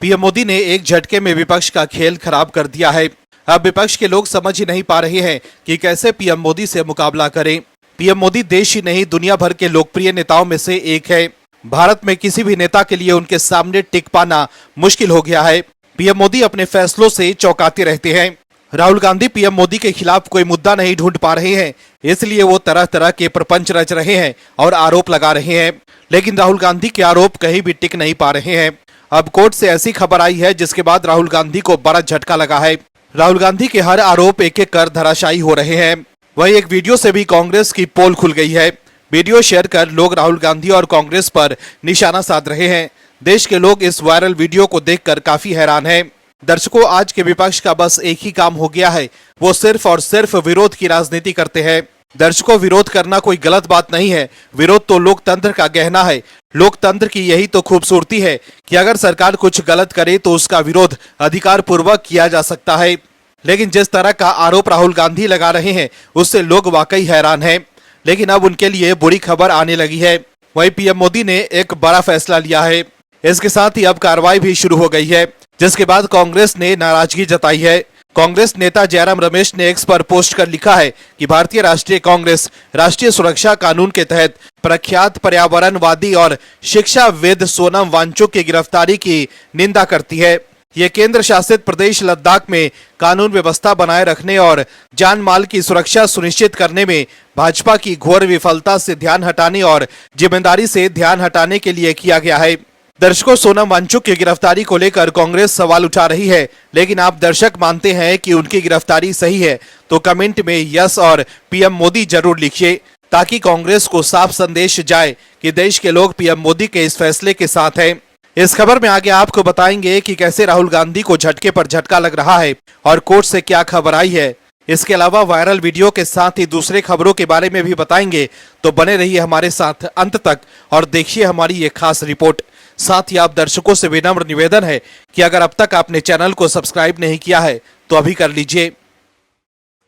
PM Modi ने एक झटके में विपक्ष का खेल खराब कर दिया है। अब विपक्ष के लोग समझ ही नहीं पा रहे हैं कि कैसे पीएम मोदी से मुकाबला करें। पीएम मोदी देश ही नहीं दुनिया भर के लोकप्रिय नेताओं में से एक है। भारत में किसी भी नेता के लिए उनके सामने टिक पाना मुश्किल हो गया है। पीएम मोदी अपने फैसलों से चौंकाते रहते हैं। राहुल गांधी पीएम मोदी के खिलाफ कोई मुद्दा नहीं ढूंढ पा रहे हैं, इसलिए वो तरह तरह के प्रपंच रच रहे हैं और आरोप लगा रहे हैं, लेकिन राहुल गांधी के आरोप कहीं भी टिक नहीं पा रहे हैं। अब कोर्ट से ऐसी खबर आई है जिसके बाद राहुल गांधी को बड़ा झटका लगा है। राहुल गांधी के हर आरोप एक एक कर धराशायी हो रहे हैं। वहीं एक वीडियो से भी कांग्रेस की पोल खुल गई है। वीडियो शेयर कर लोग राहुल गांधी और कांग्रेस पर निशाना साध रहे हैं। देश के लोग इस वायरल वीडियो को देखकर काफी हैरान हैं। दर्शकों, आज के विपक्ष का बस एक ही काम हो गया है, वो सिर्फ और सिर्फ विरोध की राजनीति करते हैं। दर्शकों, विरोध करना कोई गलत बात नहीं है। विरोध तो लोकतंत्र का गहना है। लोकतंत्र की यही तो खूबसूरती है कि अगर सरकार कुछ गलत करे तो उसका विरोध अधिकार पूर्वक किया जा सकता है। लेकिन जिस तरह का आरोप राहुल गांधी लगा रहे हैं उससे लोग वाकई हैरान हैं। लेकिन अब उनके लिए बुरी खबर आने लगी है। वहीं पीएम मोदी ने एक बड़ा फैसला लिया है। इसके साथ ही अब कार्रवाई भी शुरू हो गई है, जिसके बाद कांग्रेस ने नाराजगी जताई है। कांग्रेस नेता जयराम रमेश ने एक्स पर पोस्ट कर लिखा है कि भारतीय राष्ट्रीय कांग्रेस राष्ट्रीय सुरक्षा कानून के तहत प्रख्यात पर्यावरणवादी और शिक्षाविद सोनम वांगचुक की गिरफ्तारी की निंदा करती है। ये केंद्र शासित प्रदेश लद्दाख में कानून व्यवस्था बनाए रखने और जान माल की सुरक्षा सुनिश्चित करने में भाजपा की घोर विफलता से ध्यान हटाने और जिम्मेदारी से ध्यान हटाने के लिए किया गया है। दर्शकों, सोनम वांगचुक की गिरफ्तारी को लेकर कांग्रेस सवाल उठा रही है, लेकिन आप दर्शक मानते हैं कि उनकी गिरफ्तारी सही है तो कमेंट में यस और पीएम मोदी जरूर लिखिए, ताकि कांग्रेस को साफ संदेश जाए कि देश के लोग पीएम मोदी के इस फैसले के साथ हैं। इस खबर में आगे आपको बताएंगे कि कैसे राहुल गांधी को झटके पर झटका लग रहा है और कोर्ट से क्या खबर आई है। इसके अलावा वायरल वीडियो के साथ ही दूसरे खबरों के बारे में भी बताएंगे, तो बने रहिए हमारे साथ अंत तक और देखिए हमारी ये खास रिपोर्ट। साथ ही आप दर्शकों से विनम्र निवेदन है कि अगर अब तक आपने चैनल को सब्सक्राइब नहीं किया है तो अभी कर लीजिए।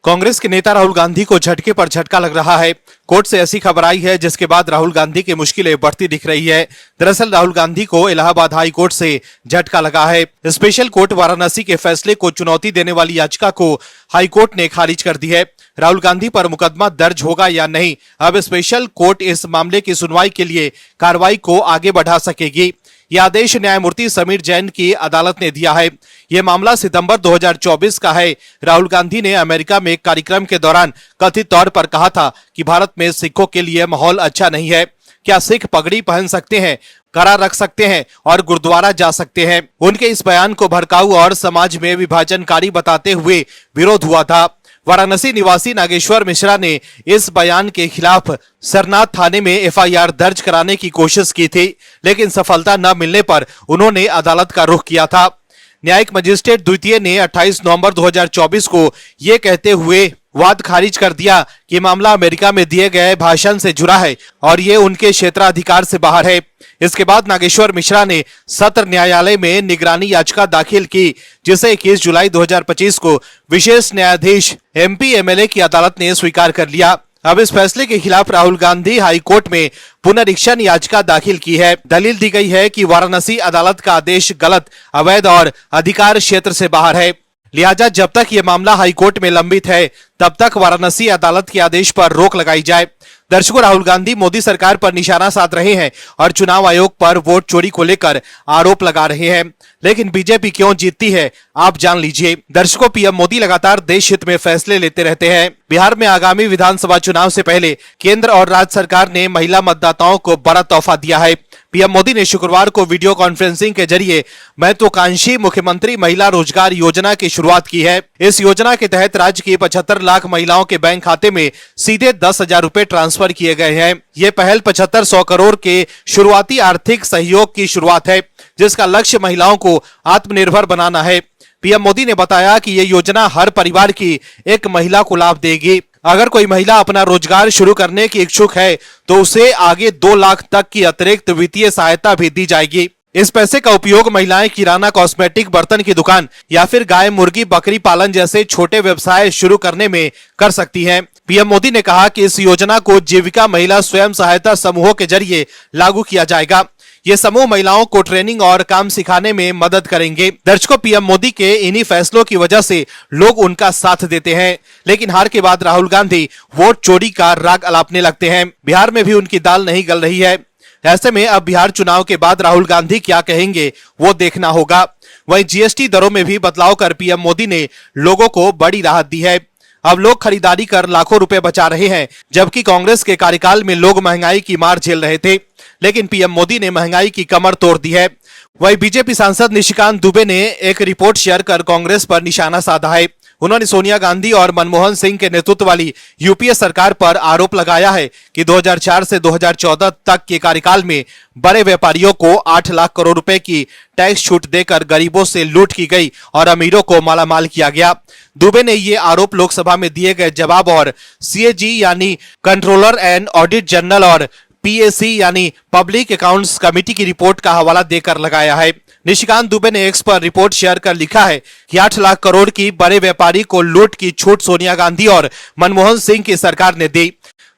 कांग्रेस के नेता राहुल गांधी को झटके पर झटका लग रहा है। कोर्ट से ऐसी खबर आई है जिसके बाद राहुल गांधी की मुश्किलें बढ़ती दिख रही है। दरअसल राहुल गांधी को इलाहाबाद हाई कोर्ट से झटका लगा है। स्पेशल कोर्ट वाराणसी के फैसले को चुनौती देने वाली याचिका को हाई कोर्ट ने खारिज कर दी है। राहुल गांधी पर मुकदमा दर्ज होगा या नहीं, अब स्पेशल कोर्ट इस मामले की सुनवाई के लिए कार्रवाई को आगे बढ़ा सकेगी। यह आदेश न्यायमूर्ति समीर जैन की अदालत ने दिया है। यह मामला सितंबर 2024 का है। राहुल गांधी ने अमेरिका में एक कार्यक्रम के दौरान कथित तौर पर कहा था कि भारत में सिखों के लिए माहौल अच्छा नहीं है। क्या सिख पगड़ी पहन सकते हैं, कड़ा रख सकते हैं और गुरुद्वारा जा सकते हैं? उनके इस बयान को भड़काऊ और समाज में विभाजनकारी बताते हुए विरोध हुआ था। वाराणसी निवासी नागेश्वर मिश्रा ने इस बयान के खिलाफ सरनाथ थाने में एफआईआर दर्ज कराने की कोशिश की थी, लेकिन सफलता न मिलने पर उन्होंने अदालत का रुख किया था। न्यायिक मजिस्ट्रेट द्वितीय ने 28 नवंबर 2024 को ये कहते हुए वाद खारिज कर दिया कि मामला अमेरिका में दिए गए भाषण से जुड़ा है और ये उनके क्षेत्राधिकार से बाहर है। इसके बाद नागेश्वर मिश्रा ने सत्र न्यायालय में निगरानी याचिका दाखिल की, जिसे 21 जुलाई 2025 को विशेष न्यायाधीश एमपी एमएलए की अदालत ने स्वीकार कर लिया। अब इस फैसले के खिलाफ राहुल गांधी हाई कोर्ट में पुनरीक्षण याचिका दाखिल की है। दलील दी गई है कि वाराणसी अदालत का आदेश गलत, अवैध और अधिकार क्षेत्र से बाहर है। लिहाजा जब तक ये मामला हाई कोर्ट में लंबित है तब तक वाराणसी अदालत के आदेश पर रोक लगाई जाए। दर्शकों, राहुल गांधी मोदी सरकार पर निशाना साध रहे हैं और चुनाव आयोग पर वोट चोरी को लेकर आरोप लगा रहे हैं, लेकिन बीजेपी क्यों जीतती है आप जान लीजिए। दर्शकों, पीएम मोदी लगातार देश हित में फैसले लेते रहते हैं। बिहार में आगामी विधानसभा चुनाव से पहले केंद्र और राज्य सरकार ने महिला मतदाताओं को बड़ा तोहफा दिया है। पीएम मोदी ने शुक्रवार को वीडियो कॉन्फ्रेंसिंग के जरिए महत्वाकांक्षी मुख्यमंत्री महिला रोजगार योजना की शुरुआत की है। इस योजना के तहत राज्य की 75 लाख महिलाओं के बैंक खाते में सीधे 10,000 रुपए ट्रांसफर किए गए हैं। ये पहल 7500 करोड़ के शुरुआती आर्थिक सहयोग की शुरुआत है, जिसका लक्ष्य महिलाओं को आत्मनिर्भर बनाना है। पीएम मोदी ने बताया कि ये योजना हर परिवार की एक महिला को लाभ देगी। अगर कोई महिला अपना रोजगार शुरू करने की इच्छुक है तो उसे आगे 2 लाख तक की अतिरिक्त वित्तीय सहायता भी दी जाएगी। इस पैसे का उपयोग महिलाएं किराना, कॉस्मेटिक, बर्तन की दुकान या फिर गाय, मुर्गी, बकरी पालन जैसे छोटे व्यवसाय शुरू करने में कर सकती हैं। पीएम मोदी ने कहा कि इस योजना को जीविका महिला स्वयं सहायता समूहों के जरिए लागू किया जाएगा। ये समूह महिलाओं को ट्रेनिंग और काम सिखाने में मदद करेंगे। दर्शकों, पीएम मोदी के इन्हीं फैसलों की वजह से लोग उनका साथ देते हैं, लेकिन हार के बाद राहुल गांधी वोट चोरी का राग अलापने लगते हैं। बिहार में भी उनकी दाल नहीं गल रही है। ऐसे में अब बिहार चुनाव के बाद राहुल गांधी क्या कहेंगे वो देखना होगा। वहीं जीएसटी दरों में भी बदलाव कर पीएम मोदी ने लोगों को बड़ी राहत दी है। अब लोग खरीदारी कर लाखों रुपए बचा रहे हैं, जबकि कांग्रेस के कार्यकाल में लोग महंगाई की मार झेल रहे थे, लेकिन पीएम मोदी ने महंगाई की कमर तोड़ दी है। वहीं बीजेपी सांसद निशिकांत दुबे ने एक रिपोर्ट शेयर कर कांग्रेस पर निशाना साधा है। उन्होंने सोनिया गांधी और मनमोहन सिंह के नेतृत्व वाली यूपीए सरकार पर आरोप लगाया है कि 2004 से 2014 तक के कार्यकाल में बड़े व्यापारियों को 8 लाख करोड़ रुपए की टैक्स छूट देकर गरीबों से लूट की गई और अमीरों को मालामाल किया गया। दुबे ने ये आरोप लोकसभा में दिए गए जवाब और सीएजी यानी कंट्रोलर एंड ऑडिट जनरल और पीएसी यानी पब्लिक अकाउंट्स कमेटी की रिपोर्ट का हवाला देकर लगाया है। निशिकांत दुबे ने एक्स पर रिपोर्ट शेयर कर लिखा है कि 8 लाख करोड़ की बड़े व्यापारी को लूट की छूट सोनिया गांधी और मनमोहन सिंह की सरकार ने दी।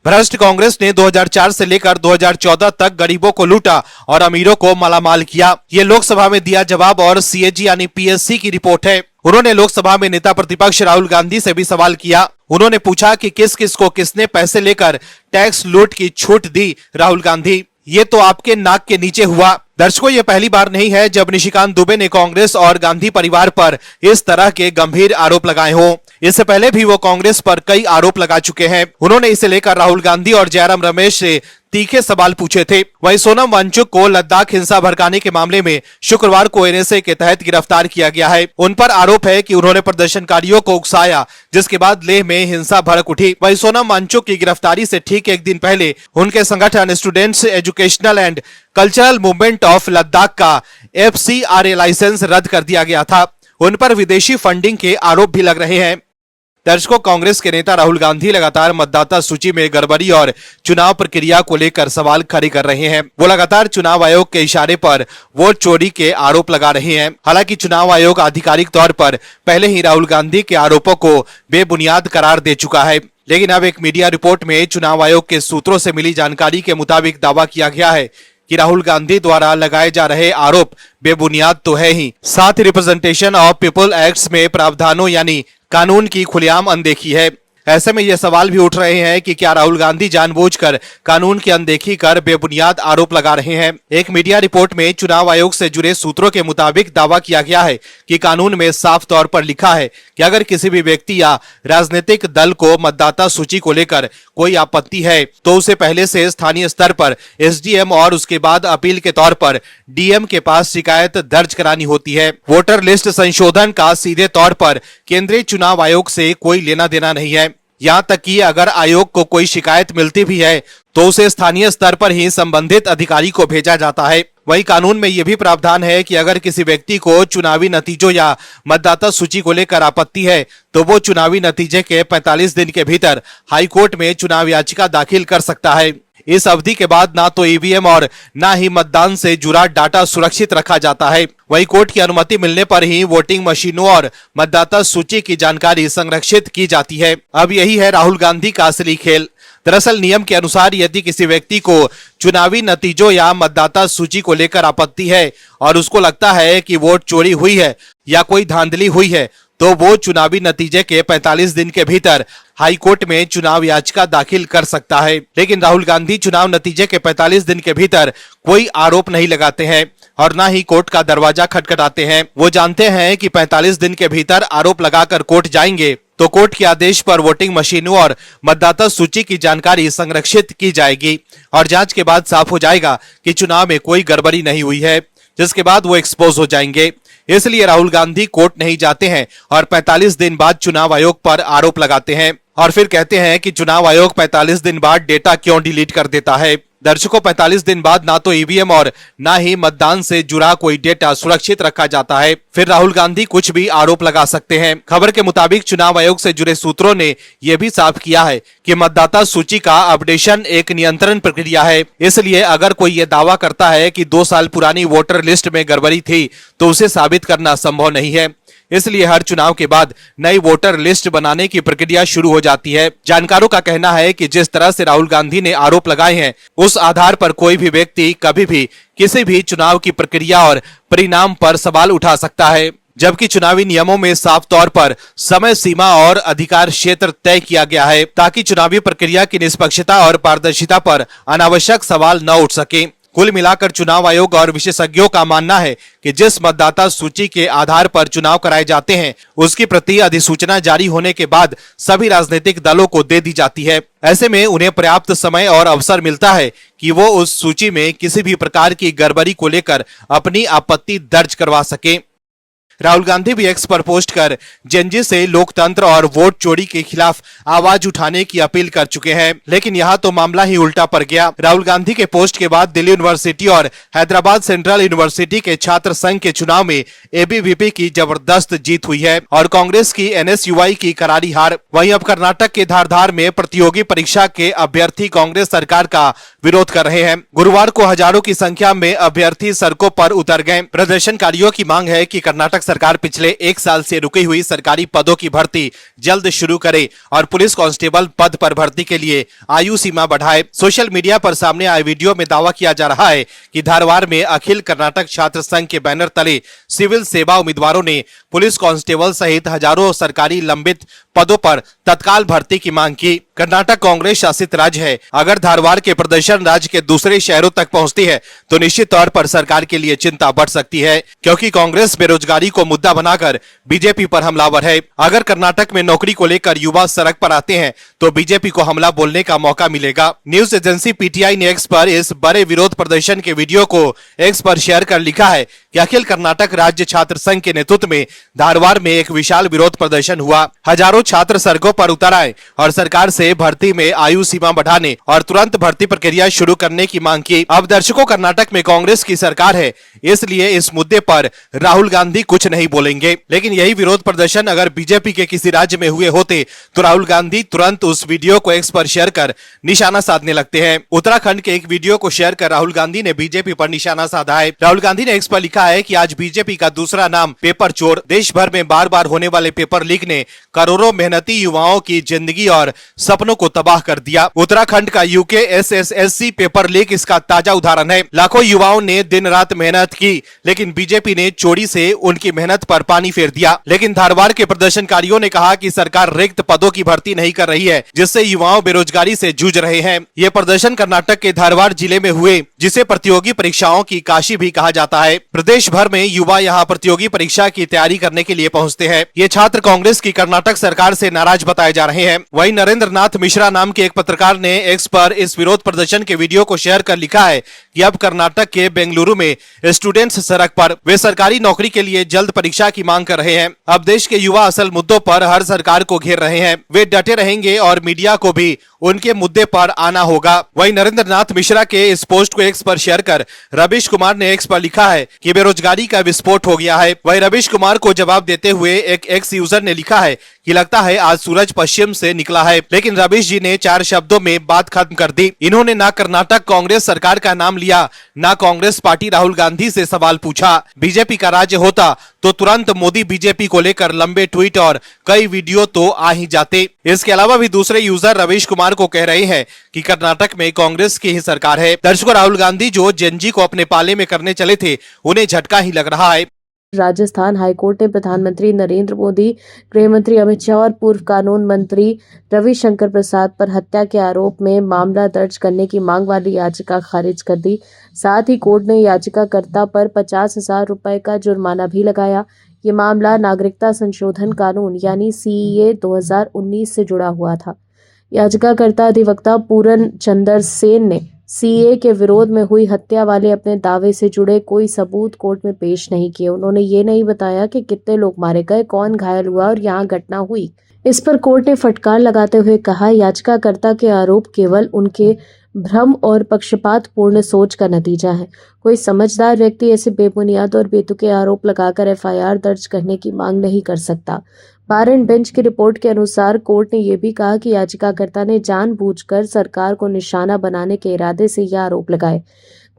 भ्रष्ट कांग्रेस ने 2004 से लेकर 2014 तक गरीबों को लूटा और अमीरों को मालामाल किया। ये लोकसभा में दिया जवाब और सीएजी यानी पीएससी की रिपोर्ट है। उन्होंने लोकसभा में नेता प्रतिपक्ष राहुल गांधी से भी सवाल किया। उन्होंने पूछा कि किस किस को किसने पैसे लेकर टैक्स लूट की छूट दी। राहुल गांधी, ये तो आपके नाक के नीचे हुआ। दर्शकों, ये पहली बार नहीं है जब निशिकांत दुबे ने कांग्रेस और गांधी परिवार पर इस तरह के गंभीर आरोप लगाए हों। इससे पहले भी वो कांग्रेस पर कई आरोप लगा चुके हैं। उन्होंने इसे लेकर राहुल गांधी और जयराम रमेश से तीखे सवाल पूछे थे। वहीं सोनम वांगचुक को लद्दाख हिंसा भड़काने के मामले में शुक्रवार को एनएसए के तहत गिरफ्तार किया गया है। उन पर आरोप है कि उन्होंने प्रदर्शनकारियों को उकसाया, जिसके बाद लेह में हिंसा भड़क उठी। वहीं सोनम वांगचुक की गिरफ्तारी से ठीक एक दिन पहले उनके संगठन students educational and cultural movement of Ladakh का FCRA लाइसेंस रद्द कर दिया गया था। उन पर विदेशी फंडिंग के आरोप भी लग रहे हैं। दर्शकों, कांग्रेस के नेता राहुल गांधी लगातार मतदाता सूची में गड़बड़ी और चुनाव प्रक्रिया को लेकर सवाल खड़े कर रहे हैं। वो लगातार चुनाव आयोग के इशारे पर वोट चोरी के आरोप लगा रहे हैं। हालांकि चुनाव आयोग आधिकारिक तौर पर पहले ही राहुल गांधी के आरोपों को बेबुनियाद करार दे चुका है, लेकिन अब एक मीडिया रिपोर्ट में चुनाव आयोग के सूत्रों से मिली जानकारी के मुताबिक दावा किया गया है कि राहुल गांधी द्वारा लगाए जा रहे आरोप बेबुनियाद तो है ही, साथ ही रिप्रेजेंटेशन ऑफ पीपल एक्ट में प्रावधानों यानी कानून की खुलेआम अनदेखी है। ऐसे में ये सवाल भी उठ रहे हैं कि क्या राहुल गांधी जानबूझकर कानून की अनदेखी कर बेबुनियाद आरोप लगा रहे हैं। एक मीडिया रिपोर्ट में चुनाव आयोग से जुड़े सूत्रों के मुताबिक दावा किया गया है कि कानून में साफ तौर पर लिखा है कि अगर किसी भी व्यक्ति या राजनीतिक दल को मतदाता सूची को लेकर कोई आपत्ति है तो उसे पहले से स्थानीय स्तर पर SDM और उसके बाद अपील के तौर पर DM के पास शिकायत दर्ज करानी होती है। वोटर लिस्ट संशोधन का सीधे तौर पर केंद्रीय चुनाव आयोग से कोई लेना देना नहीं है। यहाँ तक कि अगर आयोग को कोई शिकायत मिलती भी है तो उसे स्थानीय स्तर पर ही संबंधित अधिकारी को भेजा जाता है। वही कानून में यह भी प्रावधान है कि अगर किसी व्यक्ति को चुनावी नतीजों या मतदाता सूची को लेकर आपत्ति है तो वो चुनावी नतीजे के 45 दिन के भीतर हाईकोर्ट में चुनाव याचिका दाखिल कर सकता है। इस अवधि के बाद ना तो ईवीएम और ना ही मतदान से जुड़ा डाटा सुरक्षित रखा जाता है। वही कोर्ट की अनुमति मिलने पर ही वोटिंग मशीनों और मतदाता सूची की जानकारी संरक्षित की जाती है। अब यही है राहुल गांधी का असली खेल। दरअसल नियम के अनुसार यदि किसी व्यक्ति को चुनावी नतीजों या मतदाता सूची को लेकर आपत्ति है और उसको लगता है कि वोट चोरी हुई है या कोई धांधली हुई है तो वो चुनावी नतीजे के 45 दिन के भीतर हाईकोर्ट में चुनाव याचिका दाखिल कर सकता है। लेकिन राहुल गांधी चुनाव नतीजे के 45 दिन के भीतर कोई आरोप नहीं लगाते हैं और ना ही कोर्ट का दरवाजा खटखटाते हैं। वो जानते हैं कि 45 दिन के भीतर आरोप लगाकर कोर्ट जाएंगे तो कोर्ट के आदेश पर वोटिंग मशीनों और मतदाता सूची की जानकारी संरक्षित की जाएगी और जांच के बाद साफ हो जाएगा कि चुनाव में कोई गड़बड़ी नहीं हुई है, जिसके बाद वो एक्सपोज हो जाएंगे। इसलिए राहुल गांधी कोर्ट नहीं जाते हैं और 45 दिन बाद चुनाव आयोग पर आरोप लगाते हैं और फिर कहते हैं कि चुनाव आयोग 45 दिन बाद डेटा क्यों डिलीट कर देता है। दर्शकों, 45 दिन बाद ना तो ईवीएम और ना ही मतदान से जुड़ा कोई डेटा सुरक्षित रखा जाता है। फिर राहुल गांधी कुछ भी आरोप लगा सकते हैं। खबर के मुताबिक चुनाव आयोग से जुड़े सूत्रों ने यह भी साफ किया है कि मतदाता सूची का अपडेशन एक नियंत्रण प्रक्रिया है। इसलिए अगर कोई ये दावा करता है कि 2 साल पुरानी वोटर लिस्ट में गड़बड़ी थी तो उसे साबित करना संभव नहीं है। इसलिए हर चुनाव के बाद नई वोटर लिस्ट बनाने की प्रक्रिया शुरू हो जाती है। जानकारों का कहना है कि जिस तरह से राहुल गांधी ने आरोप लगाए हैं, उस आधार पर कोई भी व्यक्ति कभी भी किसी भी चुनाव की प्रक्रिया और परिणाम पर सवाल उठा सकता है, जबकि चुनावी नियमों में साफ तौर पर समय सीमा और अधिकार क्षेत्र तय किया गया है ताकि चुनावी प्रक्रिया की निष्पक्षता और पारदर्शिता पर अनावश्यक सवाल न उठ सके। कुल मिलाकर चुनाव आयोग और विशेषज्ञों का मानना है कि जिस मतदाता सूची के आधार पर चुनाव कराए जाते हैं, उसकी प्रति अधिसूचना जारी होने के बाद सभी राजनीतिक दलों को दे दी जाती है। ऐसे में उन्हें पर्याप्त समय और अवसर मिलता है कि वो उस सूची में किसी भी प्रकार की गड़बड़ी को लेकर अपनी आपत्ति दर्ज करवा सके। राहुल गांधी भी एक्स पर पोस्ट कर जेनजी से लोकतंत्र और वोट चोरी के खिलाफ आवाज उठाने की अपील कर चुके हैं, लेकिन यहाँ तो मामला ही उल्टा पड़ गया। राहुल गांधी के पोस्ट के बाद दिल्ली यूनिवर्सिटी और हैदराबाद सेंट्रल यूनिवर्सिटी के छात्र संघ के चुनाव में एबीवीपी की जबरदस्त जीत हुई है और कांग्रेस की एनएसयूआई की करारी हार। वहीं अब कर्नाटक के धारधार में प्रतियोगी परीक्षा के अभ्यर्थी कांग्रेस सरकार का विरोध कर रहे हैं। गुरुवार को हजारों की संख्या में अभ्यर्थी सड़कों पर उतर गए। प्रदर्शनकारियों की मांग है कि कर्नाटक सरकार पिछले 1 साल से रुकी हुई सरकारी पदों की भर्ती जल्द शुरू करे और पुलिस कांस्टेबल पद पर भर्ती के लिए आयु सीमा बढ़ाए। सोशल मीडिया पर सामने आए वीडियो में दावा किया जा रहा है कि धारवाड़ में अखिल कर्नाटक छात्र संघ के बैनर तले सिविल सेवा उम्मीदवारों ने पुलिस कांस्टेबल सहित हजारों सरकारी लंबित पदों पर तत्काल भर्ती की मांग की। कर्नाटक कांग्रेस शासित राज्य है। अगर धारवाड़ के प्रदर्शन राज्य के दूसरे शहरों तक पहुंचती है तो निश्चित तौर पर सरकार के लिए चिंता बढ़ सकती है, क्योंकि कांग्रेस बेरोजगारी को मुद्दा बनाकर बीजेपी पर हमलावर है। अगर कर्नाटक में नौकरी को लेकर युवा सड़क पर आते हैं तो बीजेपी को हमला बोलने का मौका मिलेगा। न्यूज एजेंसी पीटीआई ने एक्स पर इस बड़े विरोध प्रदर्शन के वीडियो को एक्स पर शेयर कर लिखा है कि अखिल कर्नाटक राज्य छात्र संघ के नेतृत्व में धारवाड़ में एक विशाल विरोध प्रदर्शन हुआ। हजारों छात्र सड़कों पर उतर आए और सरकार से भर्ती में आयु सीमा बढ़ाने और तुरंत भर्ती प्रक्रिया शुरू करने की मांग की। अब दर्शकों, कर्नाटक में कांग्रेस की सरकार है, इसलिए इस मुद्दे पर राहुल गांधी कुछ नहीं बोलेंगे। लेकिन यही विरोध प्रदर्शन अगर बीजेपी के किसी राज्य में हुए होते तो राहुल गांधी तुरंत उस वीडियो को एक्स पर शेयर कर निशाना साधने लगते हैं। उत्तराखंड के एक वीडियो को शेयर कर राहुल गांधी ने बीजेपी पर निशाना साधा है। राहुल गांधी ने एक्स पर लिखा है कि आज बीजेपी का दूसरा नाम पेपर चोर। देश भर में बार बार होने वाले पेपर लीक ने करोड़ों मेहनती युवाओं की जिंदगी और सपनों को तबाह कर दिया। उत्तराखंड का यूके एसएसएससी पेपर लीक इसका ताजा उदाहरण है। लाखों युवाओं ने दिन रात मेहनत की, लेकिन बीजेपी ने चोरी से उनकी मेहनत पर पानी फेर दिया। लेकिन धारवाड़ के प्रदर्शनकारियों ने कहा कि सरकार रिक्त पदों की भर्ती नहीं कर रही है, जिससे युवाओं बेरोजगारी से जूझ रहे हैं। ये प्रदर्शन कर्नाटक के धारवाड़ जिले में हुए, जिसे प्रतियोगी परीक्षाओं की काशी भी कहा जाता है। प्रदेश भर में युवा यहाँ प्रतियोगी परीक्षा की तैयारी करने के लिए पहुँचते हैं। ये छात्र कांग्रेस की कर्नाटक सरकार से नाराज बताए जा रहे हैं। वहीं नरेंद्र नाथ मिश्रा नाम के एक पत्रकार ने एक्स पर इस विरोध प्रदर्शन के वीडियो को शेयर कर लिखा है कि अब कर्नाटक के बेंगलुरु में स्टूडेंट्स सड़क पर, वे सरकारी नौकरी के लिए जल्द परीक्षा की मांग कर रहे हैं। अब देश के युवा असल मुद्दों पर हर सरकार को घेर रहे हैं। वे डटे रहेंगे और मीडिया को भी उनके मुद्दे पर आना होगा। वहीं नरेंद्र नाथ मिश्रा के इस पोस्ट को एक्स पर शेयर कर रवीश कुमार ने एक्स पर लिखा है कि बेरोजगारी का विस्फोट हो गया है। वहीं रवीश कुमार को जवाब देते हुए एक एक्स यूजर ने लिखा है कि लगता है आज सूरज पश्चिम से निकला है। लेकिन रवीश जी ने 4 शब्दों में बात खत्म कर दी। इन्होंने ना कर्नाटक कांग्रेस सरकार का नाम लिया, ना कांग्रेस पार्टी राहुल गांधी से सवाल पूछा। बीजेपी का राज्य होता तो तुरंत मोदी बीजेपी को लेकर लंबे ट्वीट और कई वीडियो तो आ ही जाते। इसके अलावा भी दूसरे यूजर रवीश कुमार को कह रहे हैं कि कर्नाटक में कांग्रेस की ही सरकार है। दर्शकों, राहुल गांधी जो जेनजी को अपने पाले में करने चले थे, उन्हें झटका ही लग रहा है। राजस्थान हाईकोर्ट ने प्रधानमंत्री नरेंद्र मोदी, गृह मंत्री अमित शाह और पूर्व कानून मंत्री रविशंकर प्रसाद पर हत्या के आरोप में मामला दर्ज करने की मांग वाली याचिका खारिज कर दी। साथ ही कोर्ट ने याचिकाकर्ता पर 50,000 रुपए का जुर्माना भी लगाया। ये मामला नागरिकता संशोधन कानून यानी सीएए 2019 से जुड़ा हुआ था। याचिकाकर्ता अधिवक्ता पूरन चंद्र सेन ने सीए के विरोध में हुई हत्या वाले अपने दावे से जुड़े कोई सबूत कोर्ट में पेश नहीं किए। उन्होंने ये नहीं बताया कि कितने लोग मारे गए, कौन घायल हुआ और यहाँ घटना हुई। इस पर कोर्ट ने फटकार लगाते हुए कहा, याचिकाकर्ता के आरोप केवल उनके भ्रम और पक्षपातपूर्ण सोच का नतीजा है। कोई समझदार व्यक्ति ऐसे बेबुनियाद और बेतुके आरोप लगाकर एफआईआर दर्ज करने की मांग नहीं कर सकता। बार एंड बेंच की रिपोर्ट के अनुसार कोर्ट ने यह भी कहा कि याचिकाकर्ता ने जानबूझकर सरकार को निशाना बनाने के इरादे से यह आरोप लगाए।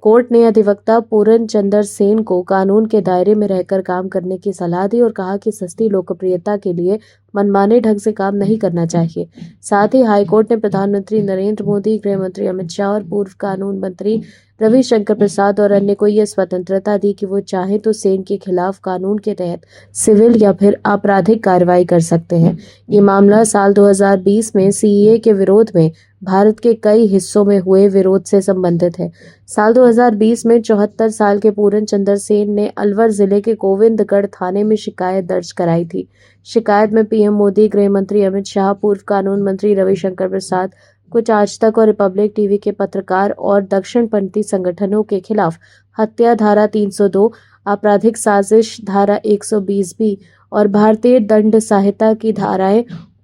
कोर्ट ने अधिवक्ता पूरन चंद्र सेन को कानून के दायरे में रहकर काम करने की सलाह दी और कहा कि सस्ती लोकप्रियता के लिए मनमाने ढंग से काम नहीं करना चाहिए। साथ ही हाईकोर्ट ने प्रधानमंत्री नरेंद्र मोदी, गृह मंत्री अमित शाह और पूर्व कानून मंत्री रविशंकर प्रसाद और अन्य को यह स्वतंत्रता दी कि वो चाहे तो सेन के खिलाफ कानून के तहत सिविल या फिर आपराधिक कार्रवाई कर सकते हैं। ये मामला साल 2020 में सीएए के विरोध में भारत के कई हिस्सों में हुए विरोध से संबंधित है। साल 2020 में 74 साल के पूरन चंद्र सेन ने अलवर जिले के गोविंदगढ़ थाने में शिकायत दर्ज कराई थी। शिकायत में पीएम मोदी, गृह मंत्री अमित शाह, पूर्व कानून मंत्री रविशंकर प्रसाद, कुछ आज तक और रिपब्लिक टीवी के पत्रकार और दक्षिणपंथी संगठनों के खिलाफ हत्या धारा 302, आपराधिक साजिश धारा 120B और भारतीय दंड संहिता की धाराएं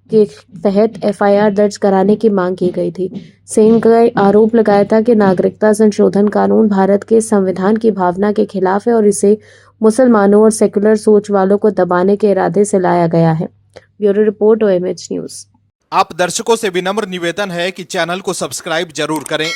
के तहत एफआईआर दर्ज कराने की मांग की गई थी। सेन का आरोप लगाया था कि नागरिकता संशोधन कानून भारत के संविधान की भावना के खिलाफ है और इसे मुसलमानों और सेकुलर सोच वालों को दबाने के इरादे से लाया गया है। Bureau report OMH news. आप दर्शकों से विनम्र निवेदन है कि चैनल को सब्सक्राइब जरूर करें